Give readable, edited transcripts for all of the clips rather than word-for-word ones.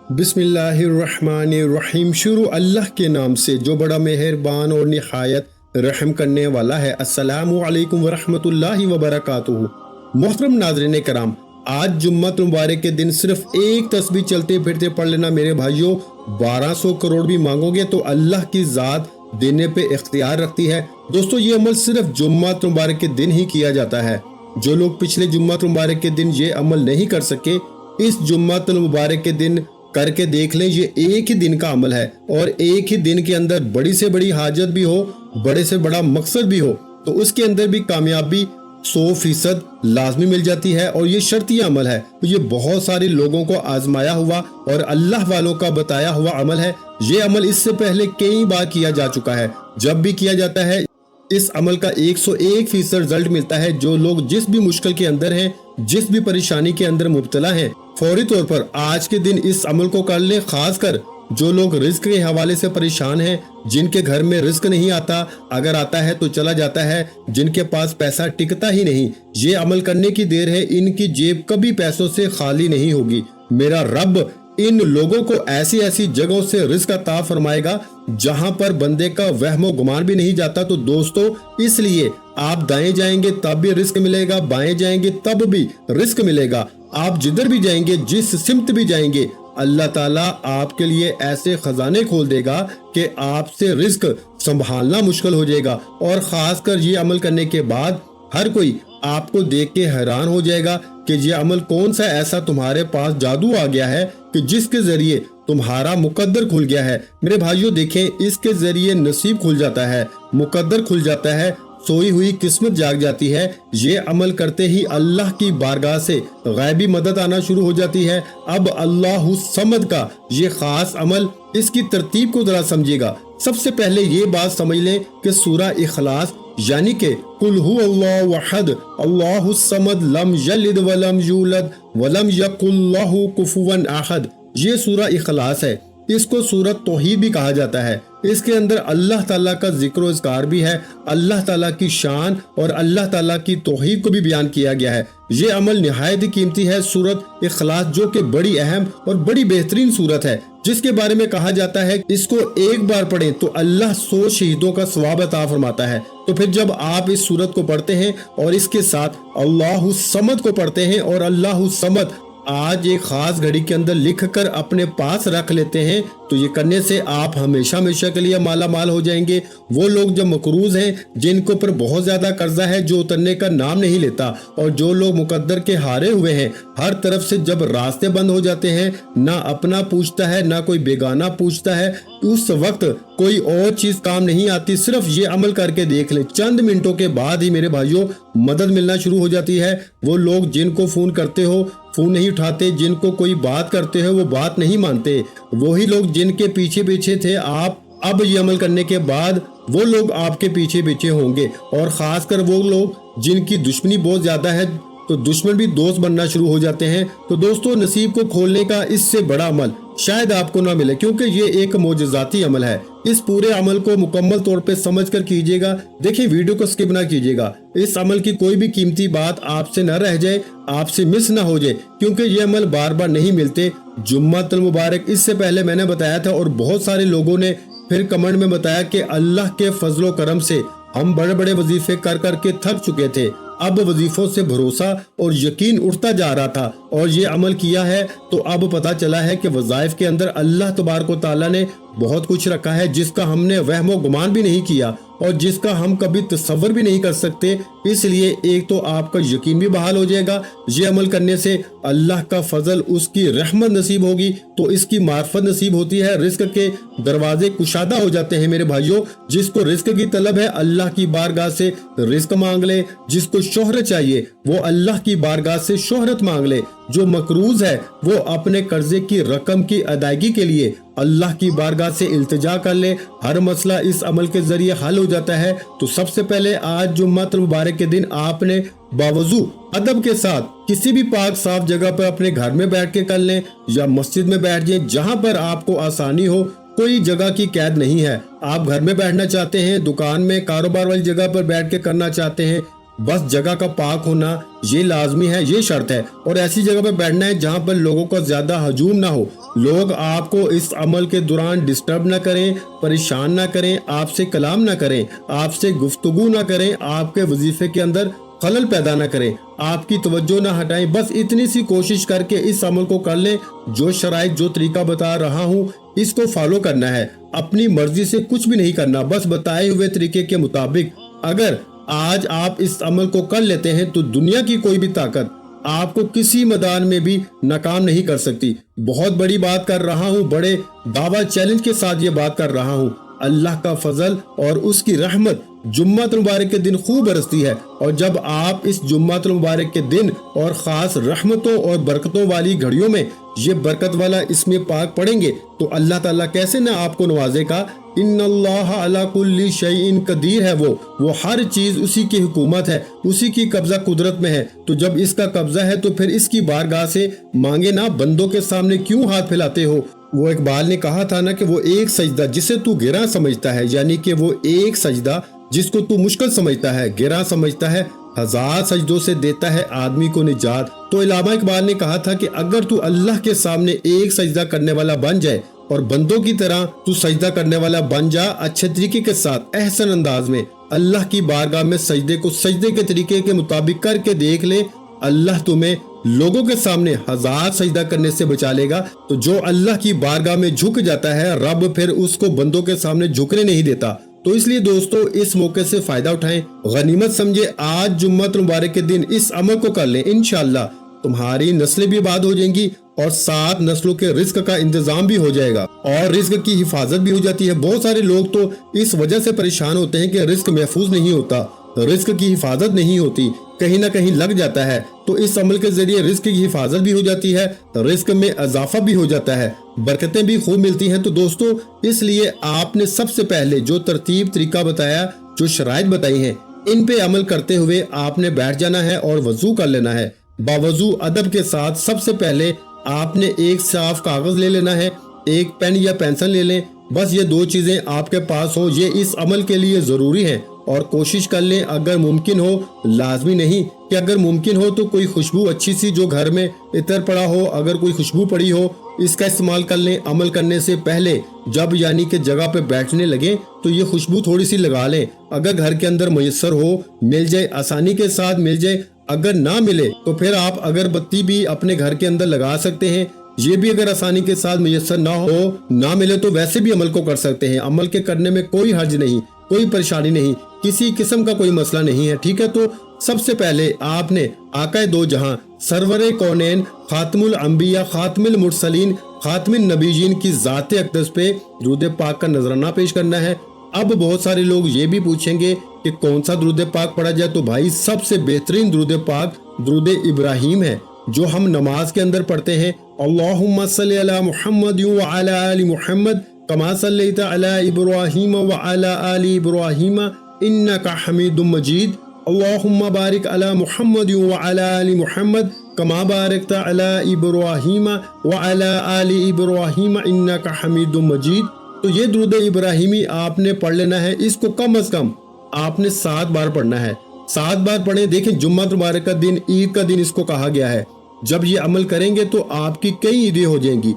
बिस्मिल्लाहिर्रहमानिर्रहीम। शुरू अल्लाह के नाम से जो बड़ा मेहरबान और निहायत रहम करने वाला है। अस्सलामु अलैकुम वरहमतुल्लाहि वबरकातुहू। मोहतरम नाज़रीन कराम, आज जुम्मत मुबारक के दिन सिर्फ एक तस्बीह चलते फिरते पढ़ लेना मेरे भाइयों, 1200 करोड़ भी मांगोगे तो अल्लाह की ज़ात देने पे इख्तियार रखती है। दोस्तों, ये अमल सिर्फ जुम्मत मुबारक के दिन ही किया जाता है। जो लोग पिछले जुम्मत मुबारक के दिन ये अमल नहीं कर सके, इस जुम्मत मुबारक के दिन करके देख लें। ये एक ही दिन का अमल है और एक ही दिन के अंदर बड़ी से बड़ी हाजत भी हो, बड़े से बड़ा मकसद भी हो, तो उसके अंदर भी कामयाबी 100% लाजमी मिल जाती है। और ये शर्ती अमल है, तो ये बहुत सारे लोगों को आजमाया हुआ और अल्लाह वालों का बताया हुआ अमल है। ये अमल इससे पहले कई बार किया जा चुका है। जब भी किया जाता है इस अमल का 101% रिजल्ट मिलता है। जो लोग जिस भी मुश्किल के अंदर हैं, जिस भी परेशानी के अंदर मुब्तला हैं, फौरी तौर पर आज के दिन इस अमल को कर लें। खासकर जो लोग रिस्क के हवाले से परेशान हैं, जिनके घर में रिस्क नहीं आता, अगर आता है तो चला जाता है, जिनके पास पैसा टिकता ही नहीं, ये अमल करने की देर है। इनकी जेब कभी पैसों से खाली नहीं होगी। मेरा रब इन लोगों को ऐसी ऐसी जगहों से रिस्क अता फरमाएगा जहां पर बंदे का वहमो गुमान भी नहीं जाता। तो दोस्तों, इसलिए आप दाएं जाएंगे तब भी रिस्क मिलेगा, बाएं जाएंगे तब भी रिस्क मिलेगा। आप जिधर भी जाएंगे, जिस सिमत भी जाएंगे, अल्लाह ताला आपके लिए ऐसे खजाने खोल देगा कि आपसे रिस्क संभालना मुश्किल हो जाएगा। और खासकर ये अमल करने के बाद हर कोई आपको देख के हैरान हो जाएगा कि ये अमल कौन सा ऐसा तुम्हारे पास जादू आ गया है कि जिसके जरिए तुम्हारा मुकद्दर खुल गया है। मेरे भाइयों देखें, इसके जरिए नसीब खुल जाता है, मुकद्दर खुल जाता है, सोई हुई किस्मत जाग जाती है। ये अमल करते ही अल्लाह की बारगाह से गैबी मदद आना शुरू हो जाती है। अब अल्लाहु समद का ये खास अमल, इसकी तरतीब को जरा समझिएगा। सबसे पहले ये बात समझ लें कि सूरा इखलास यानी कि कुल हु अल्लाहु अहद अल्लाहु समद लम यलिद वलम यूलद वलम यकुल लहु कुफुवन अहद, ये सूरा इखलास है। इसको सूरत तौहीद भी कहा जाता है। इसके अंदर अल्लाह ताला का जिक्र और इज़कार भी है, अल्लाह ताला की शान और अल्लाह ताला की तौहीद को भी बयान किया गया है। ये अमल निहायत ही कीमती है। सूरत इखलास जो कि बड़ी अहम और बड़ी बेहतरीन सूरत है, जिसके बारे में कहा जाता है इसको एक बार पढ़ें तो अल्लाह 100 शहीदों का सवाब अता फरमाता है। तो फिर जब आप इस सूरत को पढ़ते हैं और इसके साथ अल्लाहु समद को पढ़ते हैं और अल्लाहु समद आज एक खास घड़ी के अंदर लिख कर अपने पास रख लेते हैं, तो ये करने से आप हमेशा हमेशा के लिए माला माल हो जाएंगे। वो लोग जो मकरूज हैं, जिनके ऊपर बहुत ज्यादा कर्जा है, जो उतरने का नाम नहीं लेता, और जो लोग मुकद्दर के हारे हुए हैं, हर तरफ से जब रास्ते बंद हो जाते हैं, ना अपना पूछता है ना कोई बेगाना पूछता है, उस वक्त कोई और चीज काम नहीं आती। सिर्फ ये अमल करके देख ले, चंद मिनटों के बाद ही मेरे भाइयों मदद मिलना शुरू हो जाती है। वो लोग जिनको फोन करते हो फोन नहीं उठाते, जिनको कोई बात करते हो वो बात नहीं मानते, वही लोग जिनके पीछे पीछे थे आप, अब ये अमल करने के बाद वो लोग आपके पीछे पीछे होंगे। और खासकर वो लोग जिनकी दुश्मनी बहुत ज्यादा है, तो दुश्मन भी दोस्त बनना शुरू हो जाते हैं। तो दोस्तों, नसीब को खोलने का इससे बड़ा अमल शायद आपको ना मिले, क्योंकि ये एक मोजज़ाती अमल है। इस पूरे अमल को मुकम्मल तौर पे समझ कर कीजिएगा। देखिए, वीडियो को स्किप ना कीजिएगा। इस अमल की कोई भी कीमती बात आपसे न रह जाए, आपसे मिस ना हो जाए, क्योंकि ये अमल बार बार नहीं मिलते। जुम्मतुल मुबारक इससे पहले मैंने बताया था और बहुत सारे लोगों ने फिर कमेंट में बताया कि अल्लाह के फजलो करम से हम बड़े बड़े वजीफे कर करके थक चुके थे, अब वजीफों से भरोसा और यकीन उठता जा रहा था और ये अमल किया है तो अब पता चला है कि वज़ाइफ के अंदर अल्लाह तबारक व तआला ने बहुत कुछ रखा है, जिसका हमने वहमो गुमान भी नहीं किया और जिसका हम कभी तसव्वुर भी नहीं कर सकते। इसलिए एक तो आपका यकीन भी बहाल हो जाएगा, ये अमल करने से अल्लाह का फजल, उसकी रहमत नसीब होगी, तो इसकी मार्फत नसीब होती है, रिस्क के दरवाजे कुशादा हो जाते हैं। मेरे भाइयों, जिसको रिस्क की तलब है अल्लाह की बारगाह से रिस्क मांग ले, जिसको शोहरत चाहिए वो अल्लाह की बारगाह से शोहरत मांग ले, जो मकरूज है वो अपने कर्जे की रकम की अदायगी के लिए अल्लाह की बारगाह से इल्तिजा कर ले। हर मसला इस अमल के जरिए हल हो जाता है। तो सबसे पहले आज जुम्मतुल मुबारक के दिन आपने बावजू अदब के साथ किसी भी पाक साफ जगह पर अपने घर में बैठ के कर लें या मस्जिद में बैठ जाएं, जहां पर आपको आसानी हो। कोई जगह की कैद नहीं है। आप घर में बैठना चाहते हैं, दुकान में, कारोबार वाली जगह पर बैठ के करना चाहते हैं, बस जगह का पाक होना ये लाजमी है, ये शर्त है। और ऐसी जगह पे बैठना है जहाँ पर लोगों का ज्यादा हजूम ना हो, लोग आपको इस अमल के दौरान डिस्टर्ब ना करें, परेशान ना करें, आपसे कलाम ना करें, आपसे गुफ्तगू ना करें, आपके वजीफे के अंदर खलल पैदा ना करें, आपकी तवज्जो ना हटाएं। बस इतनी सी कोशिश करके इस अमल को कर लें। जो शराइत, जो तरीका बता रहा हूँ, इसको फॉलो करना है। अपनी मर्जी से कुछ भी नहीं करना, बस बताए हुए तरीके के मुताबिक। अगर आज आप इस अमल को कर लेते हैं तो दुनिया की कोई भी ताकत आपको किसी मैदान में भी नाकाम नहीं कर सकती। बहुत बड़ी बात कर रहा हूँ, बड़े दावा चैलेंज के साथ ये बात कर रहा हूँ। अल्लाह का फजल और उसकी रहमत जुम्मत मुबारक के दिन खूब बरसती है। और जब आप इस जुम्मत मुबारक के दिन और ख़ास रहमतों और बरकतों वाली घड़ियों में ये बरकत वाला इसमें पाक पढ़ेंगे तो अल्लाह ताला कैसे ना आपको नवाजेगा। इन्नल्लाह अला कुल्ली शैइन कदीर है, वो हर चीज उसी की हुकूमत है, उसी की कब्जा कुदरत में है। तो जब इसका कब्जा है तो फिर इसकी बारगाह से मांगे ना, बंदों के सामने क्यों हाथ फैलाते हो। वो इकबाल ने कहा था ना कि वो एक सजदा जिसे तू गिरा समझता है, यानी कि वो एक सजदा जिसको तू मुश्किल समझता है, गिरा समझता है, 1000 सजदों से देता है आदमी को निजात। तो इलामा इकबाल ने कहा था कि अगर तू अल्लाह के सामने एक सजदा करने वाला बन जाए और बंदों की तरह तू सजदा करने वाला बन जा, अच्छे तरीके के साथ, एहसन अंदाज में अल्लाह की बारगाह में सजदे को सजदे के तरीके के मुताबिक करके देख ले, अल्लाह तुम्हें लोगों के सामने 1000 सजदा करने से बचा लेगा। तो जो अल्लाह की बारगाह में झुक जाता है, रब फिर उसको बंदों के सामने झुकने नहीं देता। तो इसलिए दोस्तों इस मौके से फायदा उठाएं, गनीमत समझे। आज जुम्मत मुबारक के दिन इस अमल को कर लें, इंशाअल्लाह तुम्हारी नस्लें भी आबाद हो जाएंगी और 7 नस्लों के रिस्क का इंतजाम भी हो जाएगा और रिस्क की हिफाजत भी हो जाती है। बहुत सारे लोग तो इस वजह से परेशान होते हैं कि रिस्क महफूज नहीं होता, रिस्क की हिफाजत नहीं होती, कहीं ना कहीं लग जाता है। तो इस अमल के जरिए रिस्क की हिफाजत भी हो जाती है, रिस्क में इजाफा भी हो जाता है, बरकतें भी खूब मिलती हैं। तो दोस्तों इसलिए आपने सबसे पहले जो तरतीब तरीका बताया, जो शराइत बताई हैं, इन पे अमल करते हुए आपने बैठ जाना है और वजू कर लेना है। बावजू अदब के साथ सबसे पहले आपने एक साफ कागज ले लेना है, एक पेन या पेंसिल ले लें। बस ये 2 चीजें आपके पास हो, ये इस अमल के लिए जरूरी है। और कोशिश कर लें अगर मुमकिन हो, लाजमी नहीं कि अगर मुमकिन हो तो कोई खुशबू अच्छी सी जो घर में इतर पड़ा हो, अगर कोई खुशबू पड़ी हो, इसका इस्तेमाल कर लें। अमल करने से पहले जब यानी कि जगह पे बैठने लगे तो ये खुशबू थोड़ी सी लगा लें। अगर घर के अंदर मुयस्सर हो, मिल जाए, आसानी के साथ मिल जाए। अगर ना मिले तो फिर आप अगरबत्ती भी अपने घर के अंदर लगा सकते हैं। ये भी अगर आसानी के साथ मुयस्सर ना हो, ना मिले तो वैसे भी अमल को कर सकते हैं। अमल के करने में कोई हर्ज नहीं, कोई परेशानी नहीं, किसी किस्म का कोई मसला नहीं है, ठीक है। तो सबसे पहले आपने आकाए दो जहां, सरवरे कौनैन, खातमुल अंबिया, खातमुल मुरसलीन, खातमुन नबीयीन की ज़ाते अक़दस पे दुरूद पाक का नजराना पेश करना है। अब बहुत सारे लोग ये भी पूछेंगे कि कौन सा दुरूद पाक पढ़ा जाए। तो भाई सबसे बेहतरीन दुरूद पाक दुरूद इब्राहिम है, जो हम नमाज के अंदर पढ़ते हैं। अल्लाहुम्मा सल्ली अला मुहम्मद व अला आलि मुहम्मद कमा सल्लैता अला इब्राहीम व अला आलि इब्राहीम इन्नका हमीदुम मजीद। अल्लाहुम्मा बारिक अला मुहम्मद व अला आलि मुहम्मद कमा बारकता अला इब्राहीम व अला आलि इब्राहीम इन्नका हमीदुम मजीद। तो ये दुरूद इब्राहिमी आपने पढ़ लेना है। इसको कम से कम आपने 7 बार पढ़ना है। 7 बार पढ़े। देखें जुम्मा मुबारक का दिन, ईद का दिन इसको कहा गया है। जब ये अमल करेंगे तो आपकी कई ईदें हो जाएंगी।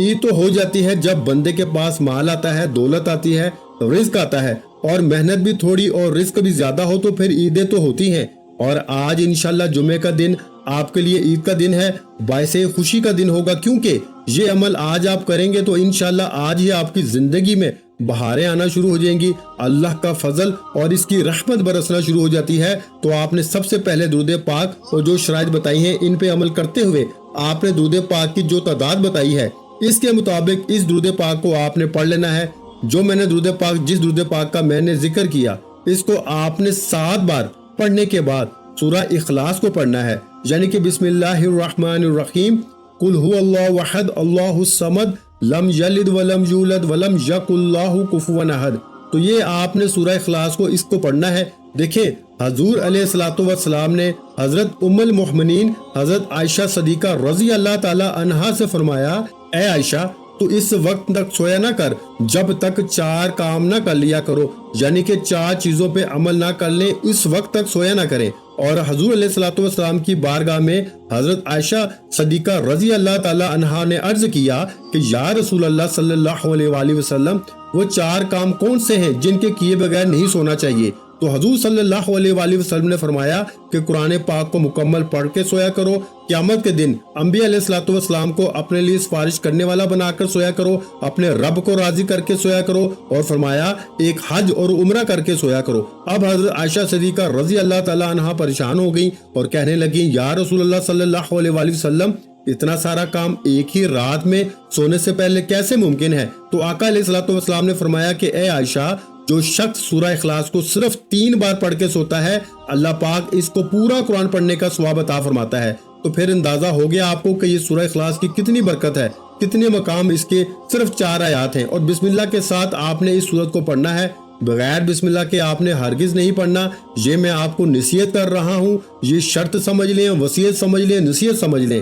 ईद तो हो जाती है जब बंदे के पास माल आता है, दौलत आती है, रिस्क आता है और मेहनत भी थोड़ी और रिस्क भी ज्यादा हो तो फिर ईदें तो होती हैं। और आज इंशाल्लाह जुमे का दिन आपके लिए ईद का दिन है, बायसे खुशी का दिन होगा, क्योंकि ये अमल आज आप करेंगे तो इंशाल्लाह आज ही आपकी जिंदगी में बहारें आना शुरू हो जाएंगी, अल्लाह का फजल और इसकी रहमत बरसना शुरू हो जाती है। तो आपने सबसे पहले दुरूद पाक और जो शराइत बताई हैं, इन पे अमल करते हुए आपने दुरूद पाक की जो तादाद बताई है, इसके मुताबिक इस दुरूद पाक को आपने पढ़ लेना है। जो मैंने दुरूद पाक, जिस दुरूद पाक का मैंने जिक्र किया, इसको आपने 7 बार पढ़ने के बाद सूरह इखलास को पढ़ना है, यानी कि बिस्मिल्लाहिर्रहमानिर्रहीम, कुल हुवल्लाहु अहद अल्लाहुस समद लम यलिद वलम यूलद वलम यकुल्लाहु कुफुवन अहद। तो ये आपने सूरह इखलास को इसको पढ़ना है। देखिए हजूर अलैहिस्सलातु वस्सलाम ने हजरत उम्मुल मोमिनीन हजरत आयशा सदीका रजी अल्लाह ताला अन्हा से फरमाया, ए आयशा تو اس وقت تک سویا نہ کر جب تک 4 کام نہ کر لیا کرو، یعنی کہ 4 چیزوں پہ عمل نہ کر لیں اس وقت تک سویا نہ کریں۔ اور حضور علیہ الصلوۃ والسلام کی بارگاہ میں حضرت عائشہ صدیقہ رضی اللہ تعالی عنہا نے عرض کیا کہ یا رسول اللہ صلی اللہ علیہ وآلہ وسلم، وہ 4 کام کون سے ہیں جن کے کیے بغیر نہیں سونا چاہیے؟ تو حضور صلی اللہ علیہ وآلہ وسلم نے فرمایا کہ قرآن پاک کو مکمل پڑھ کے سویا کرو، قیامت کے دن انبیاء علیہ الصلوۃ والسلام کو اپنے لیے سفارش کرنے والا بنا کر سویا کرو، اپنے رب کو راضی کر کے سویا کرو، اور فرمایا ایک حج اور عمرہ کر کے سویا کرو۔ اب حضرت عائشہ صدیقہ رضی اللہ تعالی عنہا پریشان ہو گئیں اور کہنے لگیں یا رسول اللہ صلی اللہ علیہ وآلہ وسلم، اتنا سارا کام ایک ہی رات میں سونے سے پہلے کیسے ممکن ہے؟ تو آقا علیہ الصلوۃ والسلام نے فرمایا کہ اے عائشہ، جو شخص سورہ اخلاص کو صرف 3 بار پڑھ کے سوتا ہے، اللہ پاک اس کو پورا قرآن پڑھنے کا ثواب عطا فرماتا ہے۔ تو پھر اندازہ ہو گیا آپ کو کہ یہ سورہ اخلاص کی کتنی برکت ہے، کتنے مقام اس کے صرف 4 آیات ہیں، اور بسم اللہ کے ساتھ آپ نے اس سورت کو پڑھنا ہے۔ بغیر بسم اللہ کے آپ نے ہرگز نہیں پڑھنا۔ یہ میں آپ کو نصیحت کر رہا ہوں، یہ شرط سمجھ لیں، وصیت سمجھ لیں، نصیحت سمجھ لیں۔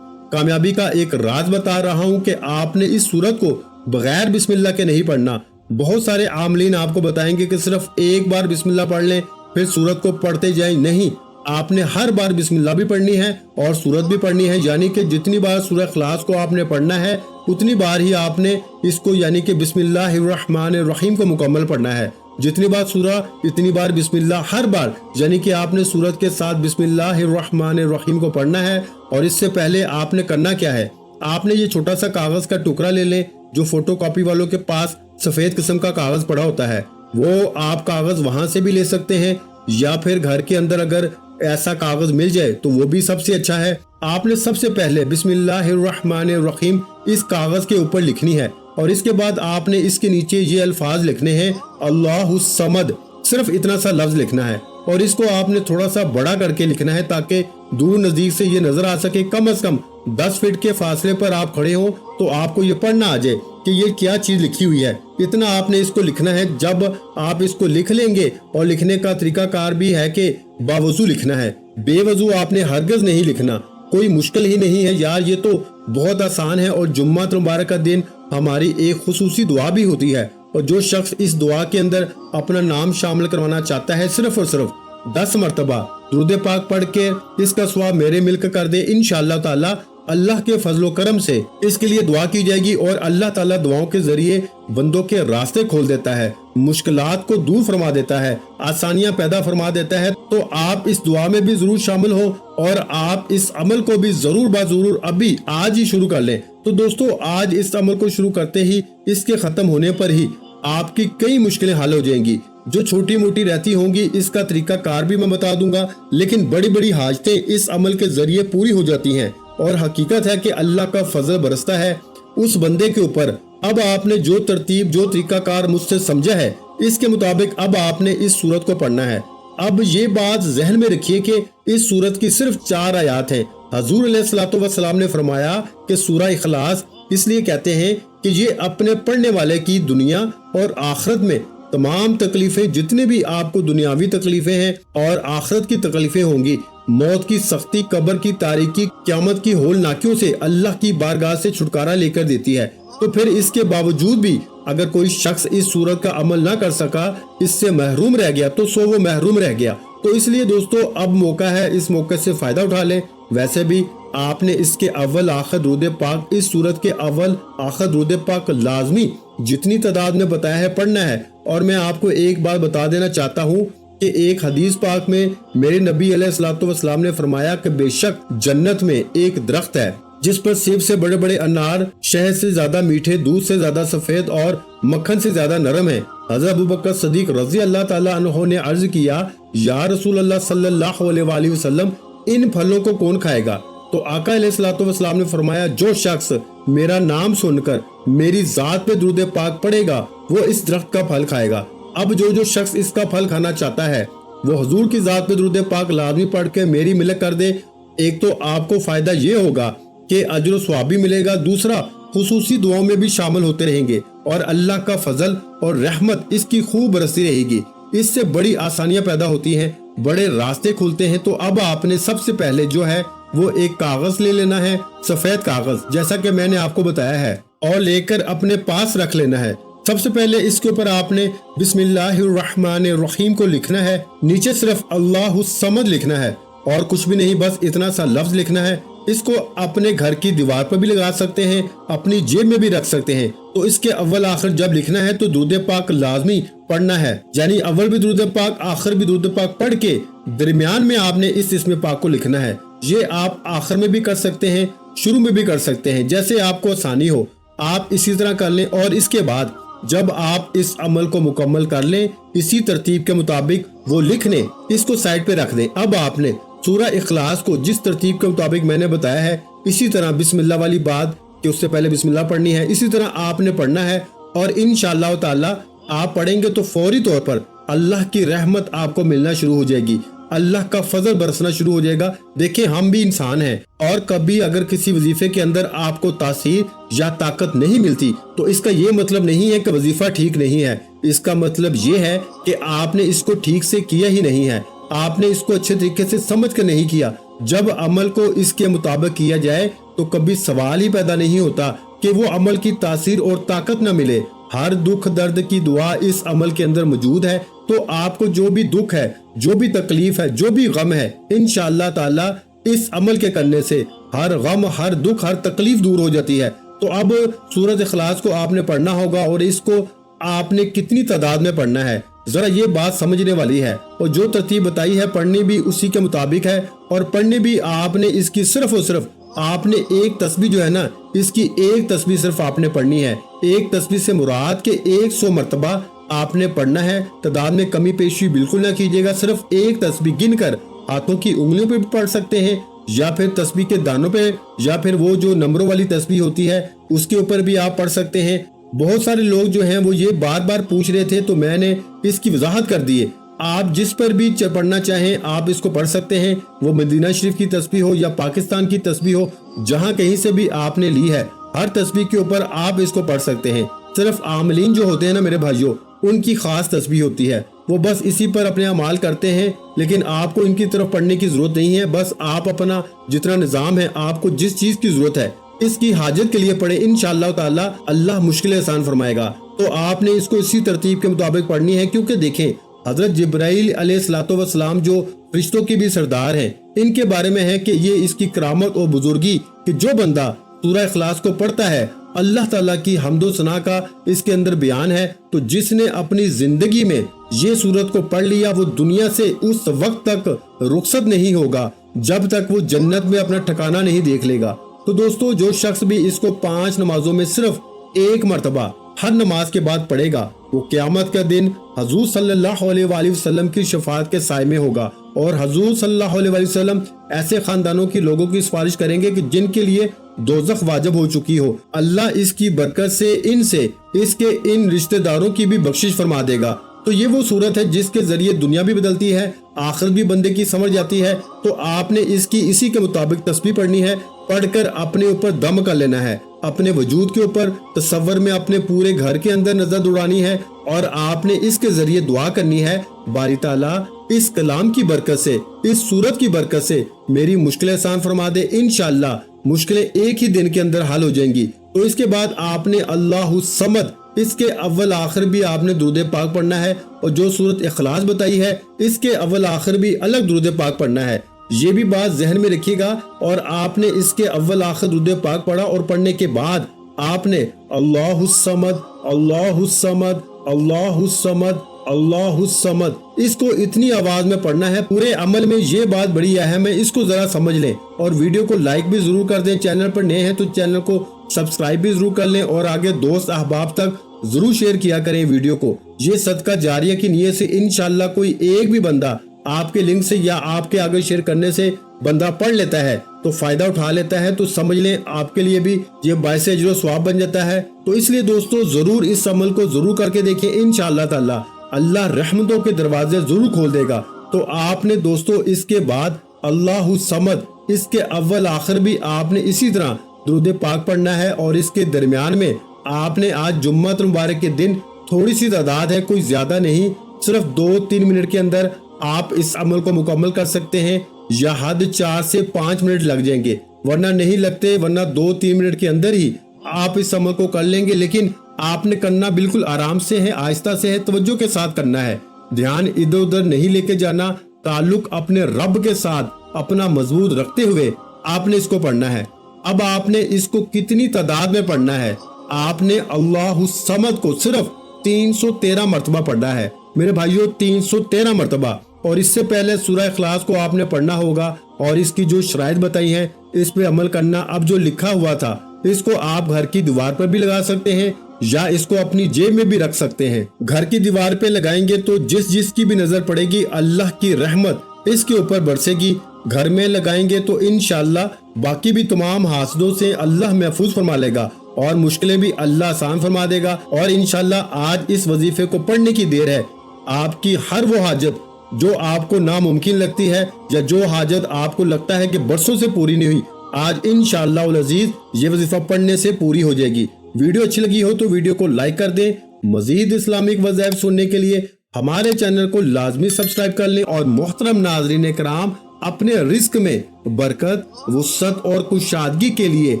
کامیابی کا ایک راز بتا رہا ہوں کہ آپ نے اس سورت کو بغیر بسم اللہ کے نہیں پڑھنا۔ بہت سارے عاملین آپ کو بتائیں گے کہ صرف ایک بار بسم اللہ پڑھ لیں پھر سورت کو پڑھتے جائیں، نہیں، آپ نے ہر بار بسم اللہ بھی پڑھنی ہے اور سورت بھی پڑھنی ہے، یعنی کہ جتنی بار سورہ اخلاص کو آپ نے پڑھنا ہے اتنی بار ہی آپ نے اس کو یعنی کہ بسم اللہ الرحمن الرحیم کو مکمل پڑھنا ہے۔ جتنی بار سورہ اتنی بار بسم اللہ، ہر بار یعنی کہ آپ نے سورت کے ساتھ بسم اللہ الرحمن الرحیم کو پڑھنا ہے۔ اور اس سے پہلے آپ نے کرنا کیا ہے، آپ نے یہ چھوٹا سا کاغذ کا ٹکڑا لے لیں، جو فوٹو کاپی والوں کے پاس سفید قسم کا کاغذ پڑا ہوتا ہے، وہ آپ کاغذ وہاں سے بھی لے سکتے ہیں، یا پھر گھر کے اندر اگر ایسا کاغذ مل جائے تو وہ بھی سب سے اچھا ہے۔ آپ نے سب سے پہلے بسم اللہ الرحمن الرحیم اس کاغذ کے اوپر لکھنی ہے، اور اس کے بعد آپ نے اس کے نیچے یہ الفاظ لکھنے ہیں، اللہ الصمد، صرف اتنا سا لفظ لکھنا ہے، اور اس کو آپ نے تھوڑا سا بڑا کر کے لکھنا ہے تاکہ دور نزدیک سے یہ نظر آ سکے۔ کم از کم 10 فٹ کے فاصلے پر آپ کھڑے ہوں تو آپ کو یہ پڑھنا آ جائے کہ یہ کیا چیز لکھی ہوئی ہے۔ اتنا آپ نے اس کو لکھنا ہے۔ جب آپ اس کو لکھ لیں گے، اور لکھنے کا طریقہ کار بھی ہے کہ باوضو لکھنا ہے، بے وضو آپ نے ہرگز نہیں لکھنا۔ کوئی مشکل ہی نہیں ہے یار، یہ تو بہت آسان ہے۔ اور جمعہ مبارک کا دن ہماری ایک خصوصی دعا بھی ہوتی ہے، اور جو شخص اس دعا کے اندر اپنا نام شامل کروانا چاہتا ہے، صرف اور صرف 10 مرتبہ درود پاک پڑھ کے اس کا ثواب میرے ملک کر دے، انشاءاللہ تعالی اللہ کے فضل و کرم سے اس کے لیے دعا کی جائے گی، اور اللہ تعالیٰ دعاؤں کے ذریعے بندوں کے راستے کھول دیتا ہے، مشکلات کو دور فرما دیتا ہے، آسانیاں پیدا فرما دیتا ہے۔ تو آپ اس دعا میں بھی ضرور شامل ہو، اور آپ اس عمل کو بھی ضرور ضرور ابھی آج ہی شروع کر لیں۔ تو دوستو، آج اس عمل کو شروع کرتے ہی اس کے ختم ہونے پر ہی آپ کی کئی مشکلیں حل ہو جائیں گی۔ جو چھوٹی موٹی رہتی ہوں گی اس کا طریقہ کار بھی میں بتا دوں گا، لیکن بڑی بڑی حاجتیں اس عمل کے ذریعے پوری ہو جاتی ہیں، اور حقیقت ہے کہ اللہ کا فضل برستا ہے اس بندے کے اوپر۔ اب آپ نے جو ترتیب، جو طریقہ کار مجھ سے سمجھا ہے، اس کے مطابق اب آپ نے اس سورت کو پڑھنا ہے۔ اب یہ بات ذہن میں رکھیے کہ اس سورت کی صرف 4 آیات ہیں۔ حضور علیہ الصلوۃ والسلام نے فرمایا کہ سورہ اخلاص اس لیے کہتے ہیں کہ یہ اپنے پڑھنے والے کی دنیا اور آخرت میں تمام تکلیفیں، جتنے بھی آپ کو دنیاوی تکلیفیں ہیں اور آخرت کی تکلیفیں ہوں گی، موت کی سختی، قبر کی تاریکی، قیامت کی ہولناکیوں سے اللہ کی بارگاہ سے چھٹکارا لے کر دیتی ہے۔ تو پھر اس کے باوجود بھی اگر کوئی شخص اس سورت کا عمل نہ کر سکا، اس سے محروم رہ گیا، تو سو وہ محروم رہ گیا۔ تو اس لیے دوستو، اب موقع ہے، اس موقع سے فائدہ اٹھا لیں۔ ویسے بھی آپ نے اس کے اول آخر درود پاک، اس سورت کے اول آخر درود پاک لازمی جتنی تعداد میں بتایا ہے پڑھنا ہے۔ اور میں آپ کو ایک بات بتا دینا چاہتا ہوں کہ ایک حدیث پاک میں میرے نبی علیہ الصلوۃ والسلام نے فرمایا کہ بے شک جنت میں ایک درخت ہے جس پر سیب سے بڑے بڑے انار، شہد سے زیادہ میٹھے، دودھ سے زیادہ سفید اور مکھن سے زیادہ نرم ہیں۔ حضرت ابوبکر صدیق رضی اللہ تعالیٰ عنہ نے عرض کیا، یا رسول اللہ صلی اللہ علیہ وآلہ وسلم، ان پھلوں کو کون کھائے گا؟ تو آقا علیہ الصلوۃ والسلام نے فرمایا، جو شخص میرا نام سن کر میری ذات پہ درود پاک پڑھے گا وہ اس درخت کا پھل کھائے گا۔ اب جو شخص اس کا پھل کھانا چاہتا ہے وہ حضور کی ذات پہ درود پاک لازمی پڑھ کے میری ملک کر دے۔ ایک تو آپ کو فائدہ یہ ہوگا کہ اجر و ثواب بھی ملے گا، دوسرا خصوصی دعاؤں میں بھی شامل ہوتے رہیں گے، اور اللہ کا فضل اور رحمت اس کی خوب برستی رہے گی۔ اس سے بڑی آسانیاں پیدا ہوتی ہیں، بڑے راستے کھلتے ہیں۔ تو اب آپ نے سب سے پہلے جو ہے وہ ایک کاغذ لے لینا ہے، سفید کاغذ، جیسا کہ میں نے آپ کو بتایا ہے۔ और लेकर अपने पास रख लेना है। सबसे पहले इसके ऊपर आपने बिस्मिल्लाहिर्रहमानिर्रहीम को लिखना है, नीचे सिर्फ अल्लाहु समद लिखना है और कुछ भी नहीं, बस इतना सा लफ्ज लिखना है। इसको अपने घर की दीवार पर भी लगा सकते हैं, अपनी जेब में भी रख सकते हैं। तो इसके अव्वल आखिर जब लिखना है तो दुरूद पाक लाजमी पढ़ना है, यानी अव्वल भी दुरूद पाक आखिर भी दुरूद पाक पढ़ के दरमियान में आपने इस इस्म पाक को लिखना है। ये आप आखिर में भी कर सकते हैं, शुरू में भी कर सकते हैं, जैसे आपको आसानी हो आप इसी तरह कर लें। और इसके बाद जब आप इस अमल को मुकम्मल कर लें, इसी तरतीब के मुताबिक वो लिख लें, इसको साइड पे रख दें। अब आपने सूरह इखलास को जिस तरतीब के मुताबिक मैंने बताया है, इसी तरह बिस्मिल्लाह वाली बात कि उससे पहले बिस्मिल्लाह पढ़नी है, इसी तरह आपने पढ़ना है। और इंशाअल्लाह ताला आप पढ़ेंगे तो फौरी तौर पर अल्लाह की रहमत आपको मिलना शुरू हो जाएगी, अल्लाह का फजल बरसना शुरू हो जाएगा। देखिए हम भी इंसान हैं और कभी अगर किसी वजीफे के अंदर आपको तासीर या ताकत नहीं मिलती तो इसका ये मतलब नहीं है कि वजीफा ठीक नहीं है। इसका मतलब ये है कि आपने इसको ठीक से किया ही नहीं है, आपने इसको अच्छे तरीके से समझ कर नहीं किया। जब अमल को इसके मुताबिक किया जाए तो कभी सवाल ही पैदा नहीं होता कि वो अमल की तासीर और ताकत न मिले। हर दुख दर्द की दुआ इस अमल के अंदर मौजूद है। तो आपको जो भी दुख है, जो भी तकलीफ है, जो भी गम है, इंशाअल्लाह ताला इस अमल के करने से हर गम, हर दुख, हर तकलीफ दूर हो जाती है। तो अब सूरत इखलास को आपने पढ़ना होगा और इसको आपने कितनी तादाद में पढ़ना है, जरा ये बात समझने वाली है। और जो तरतीब बताई है पढ़नी भी उसी के मुताबिक है, और पढ़नी भी आपने इसकी सिर्फ और सिर्फ आपने एक तस्बीह जो है ना, इसकी एक तस्बीह सिर्फ आपने पढ़नी है। एक तस्बीह से मुराद के 100 मरतबा आपने पढ़ना है। तादाद में कमी पेशी बिल्कुल ना कीजिएगा, सिर्फ एक तस्बीह गिनकर हाथों की उंगलियों पे भी पढ़ सकते हैं, या फिर तस्बीह के दानों पे, या फिर वो जो नंबरों वाली तस्बीह होती है उसके ऊपर भी आप पढ़ सकते हैं। बहुत सारे लोग जो हैं वो ये बार बार पूछ रहे थे तो मैंने इसकी वजाहत कर दी है। आप जिस पर भी पढ़ना चाहें आप इसको पढ़ सकते हैं, वो मदीना शरीफ की तस्बीह हो या पाकिस्तान की तस्बीह हो, जहां कहीं से भी आपने ली है, हर तस्बीह के ऊपर आप इसको पढ़ सकते हैं। सिर्फ आमलीन जो होते हैं ना मेरे भाइयों, उनकी खास तस्बीह होती है, वो बस इसी पर अपने अमाल करते हैं, लेकिन आपको इनकी तरफ पढ़ने की जरूरत नहीं है। बस आप अपना जितना निजाम है, आपको जिस चीज की जरूरत है इसकी हाजत के लिए पढ़े, इंशाअल्लाह ताला अल्लाह मुश्किल आसान फरमाएगा। तो आपने इसको इसी तरतीब के मुताबिक पढ़नी है, क्योंकि देखें हजरत जिब्राइल अलैहिस्सलाम जो फरिश्तों के भी सरदार हैं, इनके बारे में है कि ये इसकी करामत और बुजुर्गी कि जो बंदा सूरह इखलास को पढ़ता है, अल्लाह ताला की हम्दो सना का इसके अंदर बयान है। तो जिसने अपनी जिंदगी में ये सूरत को पढ़ लिया वो दुनिया से उस वक्त तक रुखसत नहीं होगा जब तक वो जन्नत में अपना ठिकाना नहीं देख लेगा। तो दोस्तों जो शख्स भी इसको 5 नमाजों में सिर्फ एक मरतबा हर नमाज के बाद पढ़ेगा, वो क़यामत का दिन हजूर सल्लल्लाहु अलैहि वसल्लम की शफाअत के साए में होगा। और हजूर सल्लल्लाहु अलैहि वसल्लम ऐसे खानदानों के लोगों की सिफारिश करेंगे कि जिनके लिए दोज़ख वाजिब हो चुकी हो। अल्लाह इसकी बरकत से इनसे इसके इन रिश्तेदारों की भी बख्शिश फरमा देगा। तो ये वो सूरत है जिसके जरिए दुनिया भी बदलती है, आखिरत भी बंदे की समझ जाती है। तो आपने इसकी इसी के मुताबिक तस्बीह पढ़नी है, पढ़कर अपने ऊपर दम कर लेना है, अपने वजूद के ऊपर तसव्वुर में अपने पूरे घर के अंदर नजर दौड़ानी है, और आपने इसके जरिए दुआ करनी है, बारी ताला इस कलाम की बरकत से, इस सूरत की बरकत से मेरी मुश्किलें आसान फरमा दे। इंशाअल्लाह मुश्किलें एक ही दिन के अंदर हल हो जाएंगी। तो इसके बाद आपने अल्लाहु समद इसके अव्वल आखिर भी आपने दुरूद पाक पढ़ना है, और जो सूरत इखलास बताई है इसके अव्वल आखिर भी अलग दुरूद पाक पढ़ना है। ये भी बात जहन में रखिएगा। और आपने इसके अव्वल आखिर दुरूद पाक पढ़ा और पढ़ने के बाद आपने अल्लाहु समद अल्लाहु समद अल्लाहु समद अल्लाहु समद इसको इतनी आवाज में पढ़ना है। पूरे अमल में ये बात बड़ी अहम है, इसको जरा समझ लें और वीडियो को लाइक भी जरूर कर दें। चैनल पर नए हैं तो चैनल को सब्सक्राइब भी जरूर कर लें और आगे दोस्त अहबाब तक जरूर शेयर किया करें वीडियो को। ये सदका जारिया की नीयत से इंशाअल्लाह कोई एक भी बंदा आपके लिंक से या आपके आगे शेयर करने से बंदा पढ़ लेता है तो फायदा उठा लेता है, तो समझ लें आपके लिए भी ये बायस अजर सवाब बन जाता है। तो इसलिए दोस्तों जरूर इस अमल को जरूर करके देखें, इंशाअल्लाह ताला अल्लाह रहमतों के दरवाजे जरूर खोल देगा। तो आपने दोस्तों इसके बाद अल्लाहु समद इसके अव्वल आखिर भी आपने इसी तरह दुरूद पाक पढ़ना है, और इसके दरमियान में आपने आज जुम्मत मुबारक के दिन थोड़ी सी तादाद है, कोई ज्यादा नहीं, सिर्फ 2-3 मिनट के अंदर आप इस अमल को मुकम्मल कर सकते हैं, या हद 4 से 5 मिनट लग जाएंगे, वरना नहीं लगते, वरना 2-3 मिनट के अंदर ही आप इस अमल को कर लेंगे, लेकिन आपने करना बिल्कुल आराम से है, आहिस्ता से है, तवज्जो के साथ करना है। ध्यान इधर उधर नहीं लेके जाना, ताल्लुक अपने रब के साथ अपना मजबूत रखते हुए आपने इसको पढ़ना है। अब आपने इसको कितनी तादाद में पढ़ना है? आपने अल्लाहु समद को सिर्फ 313 मरतबा पढ़ना है मेरे भाइयों, 313 मरतबा। और इससे पहले सूरह इखलास को आपने पढ़ना होगा और इसकी जो शराइत बताई है इस पे अमल करना। अब जो लिखा हुआ था इसको आप घर की दीवार पर भी लगा सकते हैं या इसको अपनी जेब में भी रख सकते हैं। घर की दीवार पे लगाएंगे तो जिसकी भी नजर पड़ेगी अल्लाह की रहमत इसके ऊपर बरसेगी। घर में लगाएंगे तो इंशाअल्लाह बाकी भी तमाम हासदों से अल्लाह महफूज फरमा लेगा और मुश्किलें भी अल्लाह आसान फरमा देगा। और इंशाअल्लाह आज इस वजीफे को पढ़ने की देर है। आपकी हर वो हाजत जो आपको नामुमकिन लगती है या जो हाजत आपको लगता है कि बरसों से पूरी नहीं हुई, आज इंशाअल्लाह उल अजीज ये वजीफा पढ़ने से पूरी हो जाएगी। वीडियो अच्छी लगी हो तो वीडियो को लाइक कर दें। मजीद इस्लामिक वज़ाइफ सुनने के लिए हमारे चैनल को लाजमी सब्सक्राइब कर लें। और मोहतरम नाज़रीन कराम, अपने रिस्क में बरकत, वुसअत और कुशादगी के लिए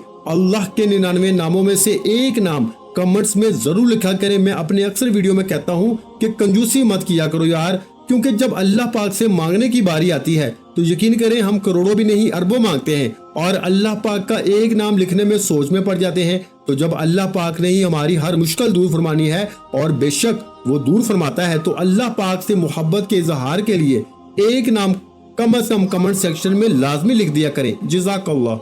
अल्लाह के 99 नामों में से एक नाम कमेंट्स में जरूर लिखा करें। मैं अपने अक्सर वीडियो में कहता हूँ कि कंजूसी मत किया करो यार, क्योंकि जब अल्लाह पाक से मांगने की बारी आती है तो यकीन करें हम करोड़ों भी नहीं अरबों मांगते हैं और अल्लाह पाक का एक नाम लिखने में सोच में पड़ जाते हैं। तो जब अल्लाह पाक ने ही हमारी हर मुश्किल दूर फरमानी है और बेशक वो दूर फरमाता है, तो अल्लाह पाक से मोहब्बत के इजहार के लिए एक नाम कम से कम कमेंट सेक्शन में लाजमी लिख दिया करें। जज़ाकल्लाह।